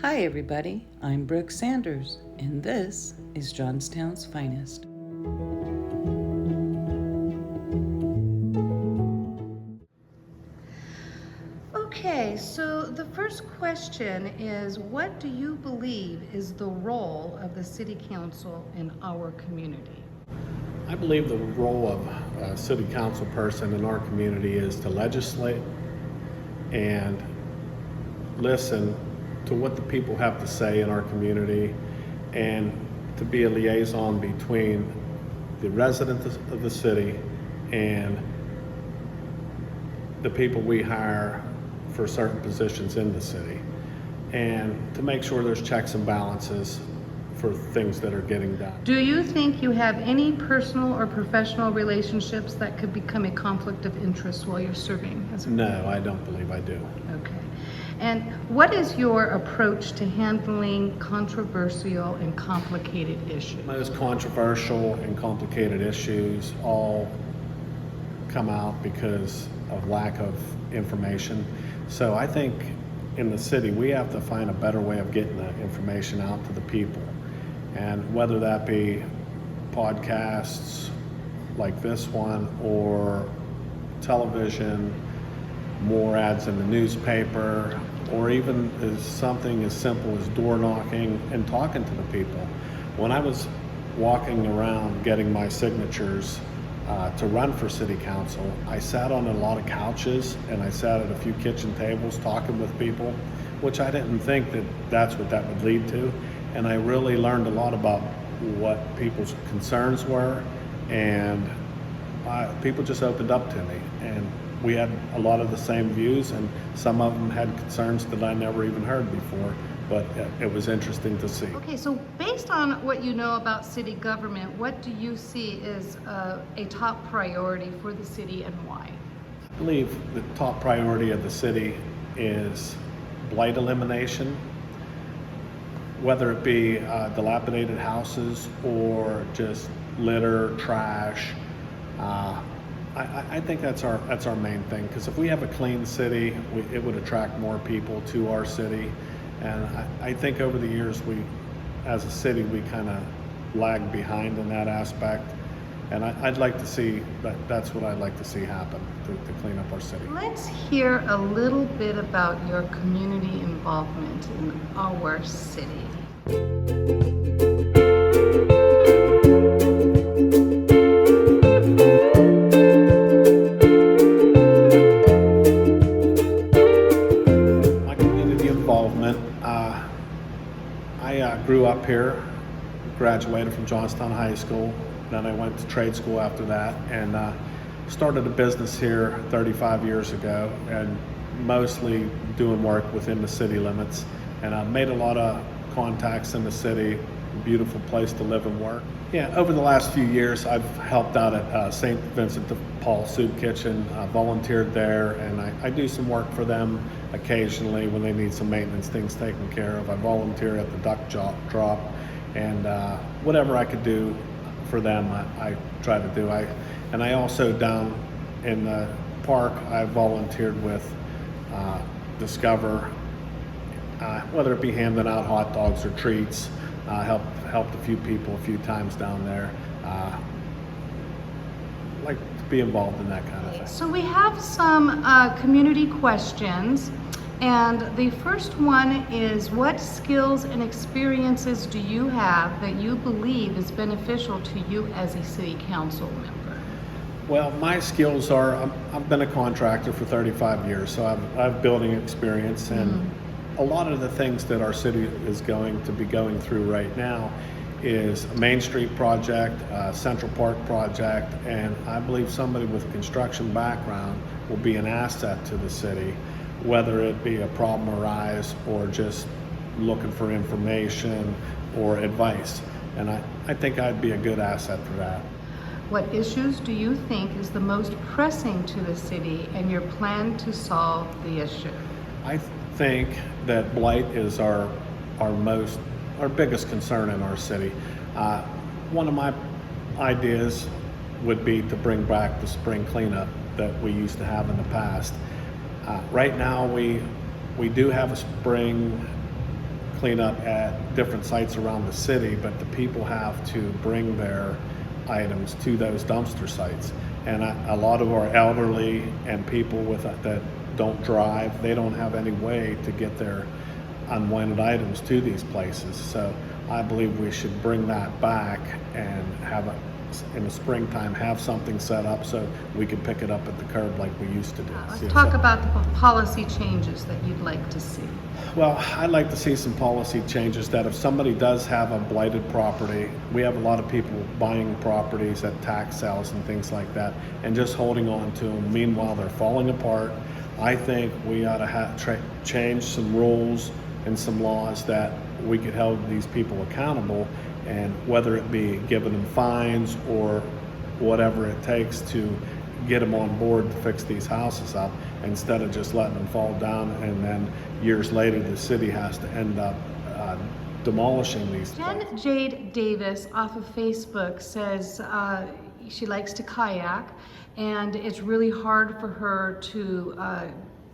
Hi everybody, I'm Brooke Sanders, and this is Johnstown's Finest. Okay, so the first question is, what do you believe is the role of the City Council in our community? I believe the role of a city council person in our community is to legislate and listen to what the people have to say in our community and to be a liaison between the residents of the city and the people we hire for certain positions in the city, and to make sure there's checks and balances for things that are getting done. Do you think you have any personal or professional relationships that could become a conflict of interest while you're serving as a No, I don't believe I do. Okay. And what is your approach to handling controversial and complicated issues? Most controversial and complicated issues all come out because of lack of information. So I think in the city we have to find a better way of getting the information out to the people. And whether that be podcasts like this one or television, more ads in the newspaper, or even as something as simple as door knocking and talking to the people. When I was walking around getting my signatures to run for city council, I sat on a lot of couches and I sat at a few kitchen tables talking with people, which I didn't think that that's what that would lead to. And I really learned a lot about what people's concerns were, and people just opened up to me. And we had a lot of the same views, and some of them had concerns that I never even heard before, but it was interesting to see. Okay, so based on what you know about city government, what do you see as a top priority for the city and why? I believe the top priority of the city is blight elimination, whether it be dilapidated houses or just litter, trash. I think that's our main thing, because if we have a clean city, it would attract more people to our city. And I think over the years, as a city, we kind of lagged behind in that aspect. And I'd like to see that's what I'd like to see happen to clean up our city. Let's hear a little bit about your community involvement in our city. My community involvement, I grew up here, graduated from Johnstown High School, then I went to trade school after that, and started a business here 35 years ago, and mostly doing work within the city limits. And I've made a lot of contacts in the city, a beautiful place to live and work. Yeah, over the last few years, I've helped out at St. Vincent de Paul Soup Kitchen, volunteered there, and I do some work for them occasionally when they need some maintenance things taken care of. I volunteer at the duck drop, and whatever I could do for them, I try to do. And I also, down in the park, I volunteered with Discover, whether it be handing out hot dogs or treats. Helped a few people a few times down there. Like to be involved in that kind of thing. So we have some community questions, and the first one is, what skills and experiences do you have that you believe is beneficial to you as a city council member? Well, my skills are, I've been a contractor for 35 years, so I've building experience, and a lot of the things that our city is going to be going through right now is a Main Street project, Central Park project, and I believe somebody with a construction background will be an asset to the city, whether it be a problem arise or just looking for information or advice. And I think I'd be a good asset for that. What issues do you think is the most pressing to the city and your plan to solve the issue? I think that blight is our biggest concern in our city. One of my ideas would be to bring back the spring cleanup that we used to have in the past. Right now we do have a spring clean up at different sites around the city, but the people have to bring their items to those dumpster sites. And a lot of our elderly and people that don't drive, they don't have any way to get their unwanted items to these places. So I believe we should bring that back and in the springtime, have something set up so we can pick it up at the curb like we used to do. Let's talk about the policy changes that you'd like to see. Well, I'd like to see some policy changes that if somebody does have a blighted property, we have a lot of people buying properties at tax sales and things like that and just holding on to them. Meanwhile, they're falling apart. I think we ought to change some rules and some laws that we could hold these people accountable, and whether it be giving them fines or whatever it takes to get them on board to fix these houses up, instead of just letting them fall down and then years later the city has to end up demolishing these Jen places. Jade Davis off of Facebook says she likes to kayak, and it's really hard for her to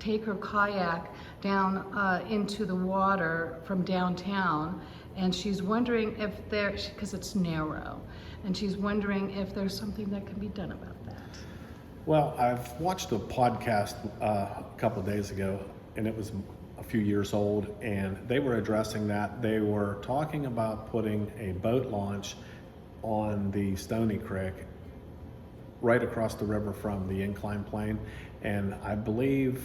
take her kayak down into the water from downtown, and she's wondering if because it's narrow, and she's wondering if there's something that can be done about that. Well, I've watched a podcast a couple of days ago, and it was a few years old, and they were addressing that. They were talking about putting a boat launch on the Stony Creek right across the river from the incline plane, and I believe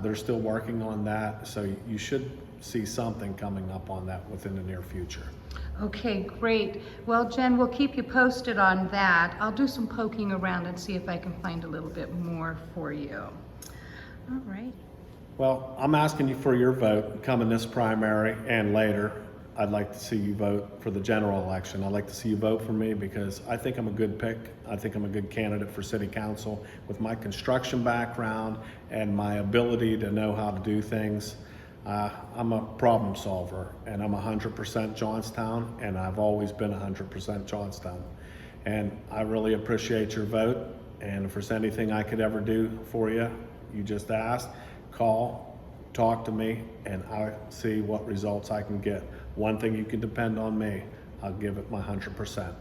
they're still working on that, so you should see something coming up on that within the near future. Okay, great. Well, Jen, we'll keep you posted on that. I'll do some poking around and see if I can find a little bit more for you. All right. Well, I'm asking you for your vote coming this primary and later. I'd like to see you vote for the general election. I'd like to see you vote for me because I think I'm a good pick. I think I'm a good candidate for city council with my construction background and my ability to know how to do things. I'm a problem solver, and I'm 100% Johnstown, and I've always been 100% Johnstown. And I really appreciate your vote, and if there's anything I could ever do for you, you just ask, call, talk to me, and I'll see what results I can get. One thing you can depend on me, I'll give it my 100%.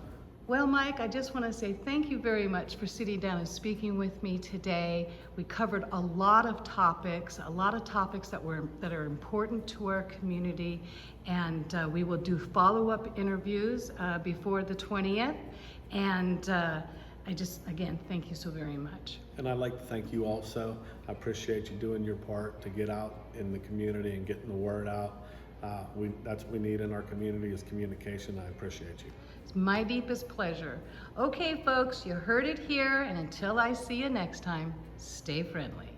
Well, Mike, I just want to say thank you very much for sitting down and speaking with me today. We covered a lot of topics that are important to our community, and we will do follow-up interviews before the 20th. And again, thank you so very much. And I'd like to thank you also. I appreciate you doing your part to get out in the community and getting the word out. That's what we need in our community is communication. I appreciate you. It's my deepest pleasure. Okay, folks, you heard it here, and until I see you next time, stay friendly.